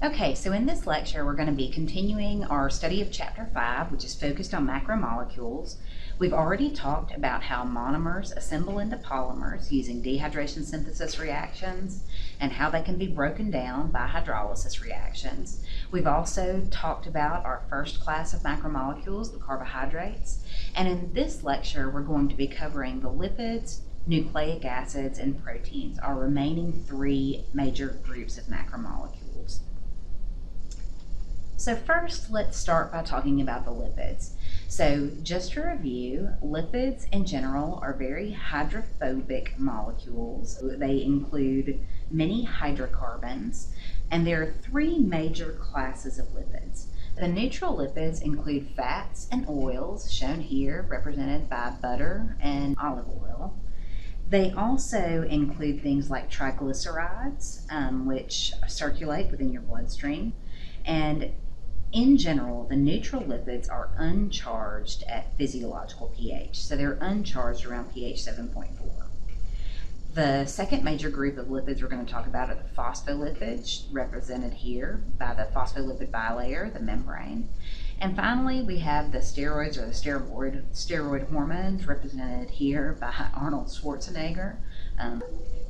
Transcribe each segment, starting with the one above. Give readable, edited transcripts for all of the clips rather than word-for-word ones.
Okay, so in this lecture, we're going to be continuing our study of Chapter 5, which is focused on macromolecules. We've already talked about how monomers assemble into polymers using dehydration synthesis reactions and how they can be broken down by hydrolysis reactions. We've also talked about our first class of macromolecules, the carbohydrates. And in this lecture, we're going to be covering the lipids, nucleic acids, and proteins, our remaining three major groups of macromolecules. So first, let's start by talking about the lipids. So just to review, lipids in general are very hydrophobic molecules. They include many hydrocarbons, and there are three major classes of lipids. The neutral lipids include fats and oils, shown here, represented by butter and olive oil. They also include things like triglycerides, which circulate within your bloodstream. And in general, the neutral lipids are uncharged at physiological pH, so they're uncharged around pH 7.4. The second major group of lipids we're going to talk about are the phospholipids, represented here by the phospholipid bilayer, the membrane. And finally, we have the steroids or the steroid hormones, represented here by Arnold Schwarzenegger,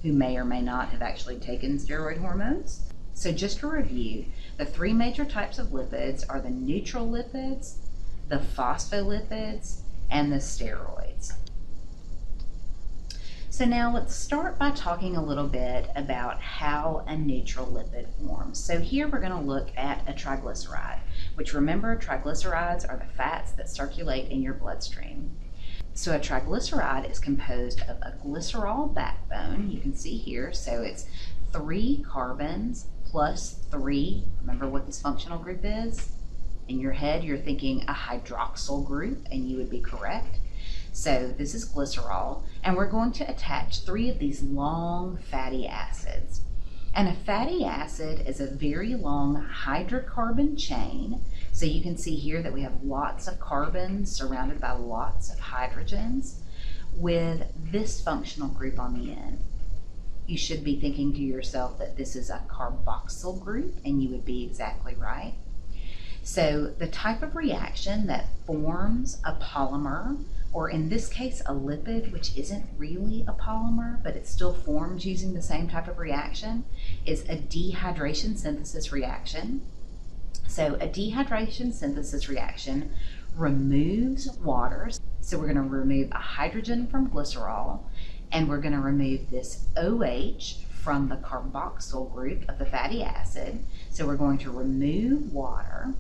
who may or may not have actually taken steroid hormones. So just to review, the three major types of lipids are the neutral lipids, the phospholipids, and the steroids. So now let's start by talking a little bit about how a neutral lipid forms. So here we're going to look at a triglyceride, which, remember, triglycerides are the fats that circulate in your bloodstream. So a triglyceride is composed of a glycerol backbone, you can see here, so it's 3 carbons plus 3, remember what this functional group is? In your head, you're thinking a hydroxyl group, and you would be correct. So this is glycerol, and we're going to attach 3 of these long fatty acids. And a fatty acid is a very long hydrocarbon chain. So you can see here that we have lots of carbons surrounded by lots of hydrogens with this functional group on the end. You should be thinking to yourself that this is a carboxyl group, and you would be exactly right. So the type of reaction that forms a polymer, or in this case a lipid, which isn't really a polymer, but it still forms using the same type of reaction, is a dehydration synthesis reaction. So a dehydration synthesis reaction removes water. So we're going to remove a hydrogen from glycerol, and we're going to remove this OH from the carboxyl group of the fatty acid. So we're going to remove water,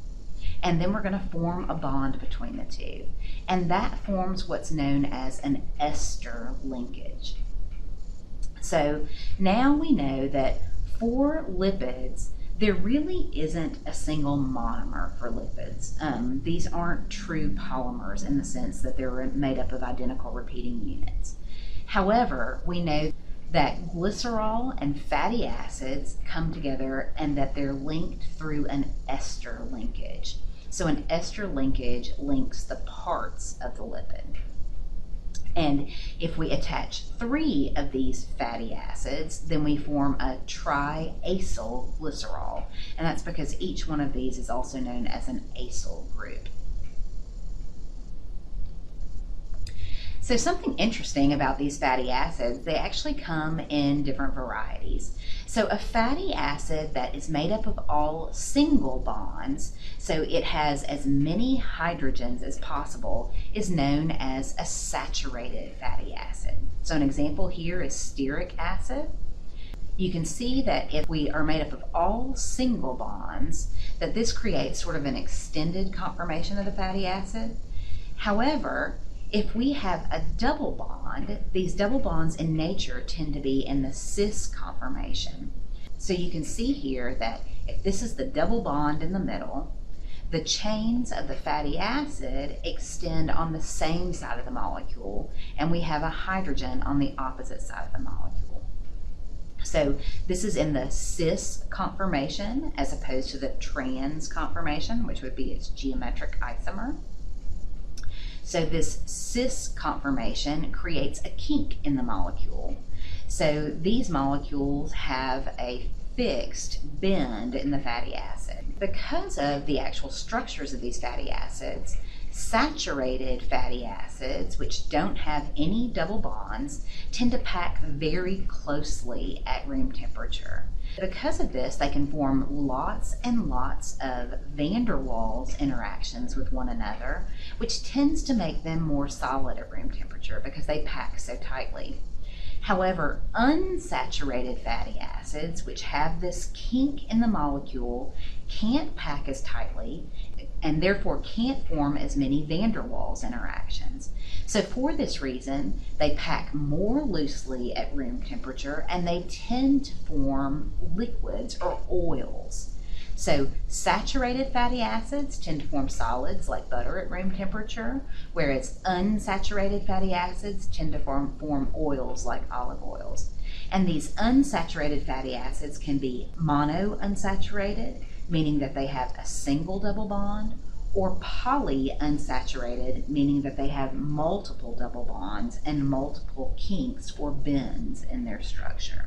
and then we're going to form a bond between the two. And that forms what's known as an ester linkage. So now we know that for lipids, there really isn't a single monomer for lipids. These aren't true polymers in the sense that they're made up of identical repeating units. However, we know that glycerol and fatty acids come together and that they're linked through an ester linkage. So an ester linkage links the parts of the lipid. And if we attach 3 of these fatty acids, then we form a triacyl glycerol. And that's because each one of these is also known as an acyl group. So something interesting about these fatty acids, they actually come in different varieties. So a fatty acid that is made up of all single bonds, so it has as many hydrogens as possible, is known as a saturated fatty acid. So an example here is stearic acid. You can see that if we are made up of all single bonds, that this creates sort of an extended conformation of the fatty acid. However, if we have a double bond, these double bonds in nature tend to be in the cis conformation. So you can see here that if this is the double bond in the middle, the chains of the fatty acid extend on the same side of the molecule, and we have a hydrogen on the opposite side of the molecule. So this is in the cis conformation as opposed to the trans conformation, which would be its geometric isomer. So this cis conformation creates a kink in the molecule. So these molecules have a fixed bend in the fatty acid. Because of the actual structures of these fatty acids, saturated fatty acids, which don't have any double bonds, tend to pack very closely at room temperature. Because of this, they can form lots and lots of van der Waals interactions with one another, which tends to make them more solid at room temperature because they pack so tightly. However, unsaturated fatty acids, which have this kink in the molecule, can't pack as tightly and therefore can't form as many van der Waals interactions. So for this reason, they pack more loosely at room temperature and they tend to form liquids or oils. So saturated fatty acids tend to form solids like butter at room temperature, whereas unsaturated fatty acids tend to form oils like olive oils. And these unsaturated fatty acids can be monounsaturated, meaning that they have a single double bond, or polyunsaturated, meaning that they have multiple double bonds and multiple kinks or bends in their structure.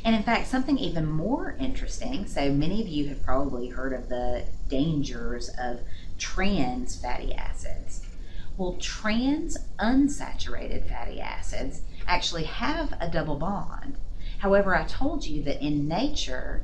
And in fact, something even more interesting, so many of you have probably heard of the dangers of trans fatty acids. Well, trans unsaturated fatty acids actually have a double bond. However, I told you that in nature,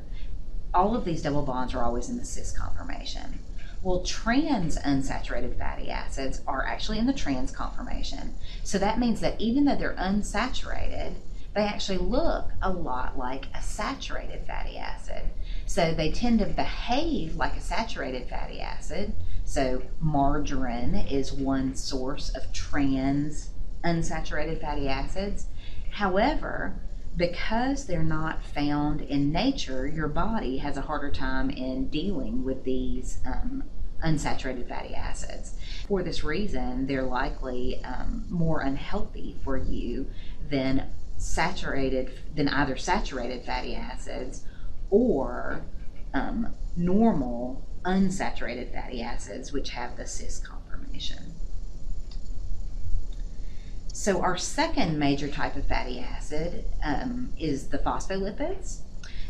all of these double bonds are always in the cis conformation. Well, trans unsaturated fatty acids are actually in the trans conformation. So that means that even though they're unsaturated, they actually look a lot like a saturated fatty acid. So they tend to behave like a saturated fatty acid. So margarine is one source of trans unsaturated fatty acids. However, because they're not found in nature, your body has a harder time in dealing with these unsaturated fatty acids. For this reason, they're likely more unhealthy for you than either saturated fatty acids or normal unsaturated fatty acids, which have the cis conformation. So our second major type of fatty acid is the phospholipids.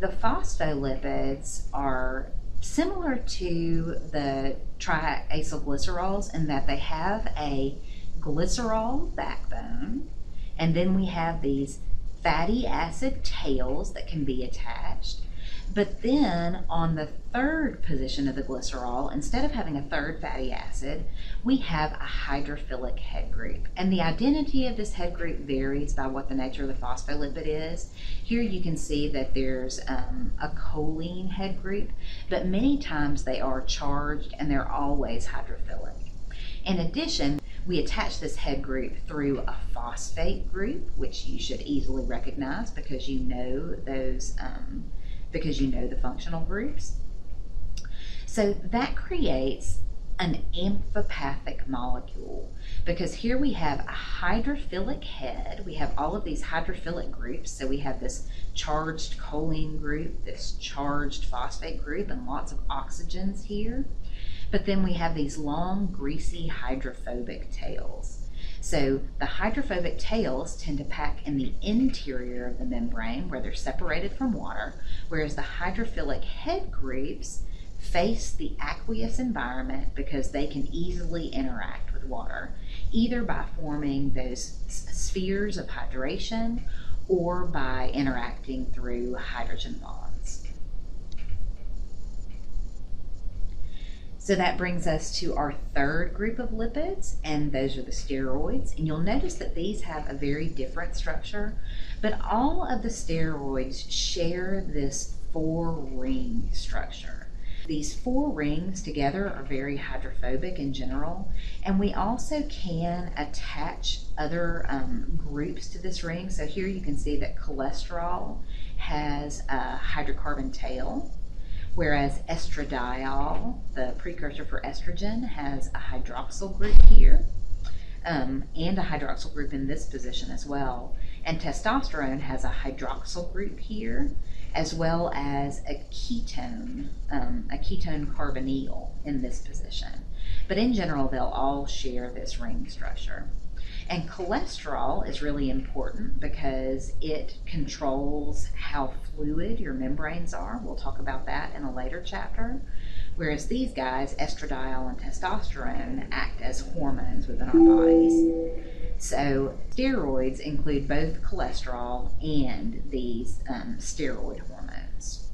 The phospholipids are similar to the triacylglycerols in that they have a glycerol backbone, and then we have these fatty acid tails that can be attached. But then on the third position of the glycerol, instead of having a third fatty acid, we have a hydrophilic head group. And the identity of this head group varies by what the nature of the phospholipid is. Here you can see that there's a choline head group, but many times they are charged and they're always hydrophilic. In addition, we attach this head group through a phosphate group, which you should easily recognize because you know those the functional groups. So that creates an amphipathic molecule because here we have a hydrophilic head. We have all of these hydrophilic groups. So we have this charged choline group, this charged phosphate group, and lots of oxygens here. But then we have these long, greasy hydrophobic tails. So the hydrophobic tails tend to pack in the interior of the membrane where they're separated from water, whereas the hydrophilic head groups face the aqueous environment because they can easily interact with water, either by forming those spheres of hydration or by interacting through hydrogen bonds. So that brings us to our third group of lipids, and those are the steroids. And you'll notice that these have a very different structure, but all of the steroids share this 4-ring structure. These 4 rings together are very hydrophobic in general, and we also can attach other groups to this ring. So here you can see that cholesterol has a hydrocarbon tail, whereas estradiol, the precursor for estrogen, has a hydroxyl group here, and a hydroxyl group in this position as well. And testosterone has a hydroxyl group here, as well as a ketone carbonyl in this position. But in general, they'll all share this ring structure. And cholesterol is really important because it controls how fluid your membranes are. We'll talk about that in a later chapter. Whereas these guys, estradiol and testosterone, act as hormones within our bodies. So steroids include both cholesterol and these steroid hormones.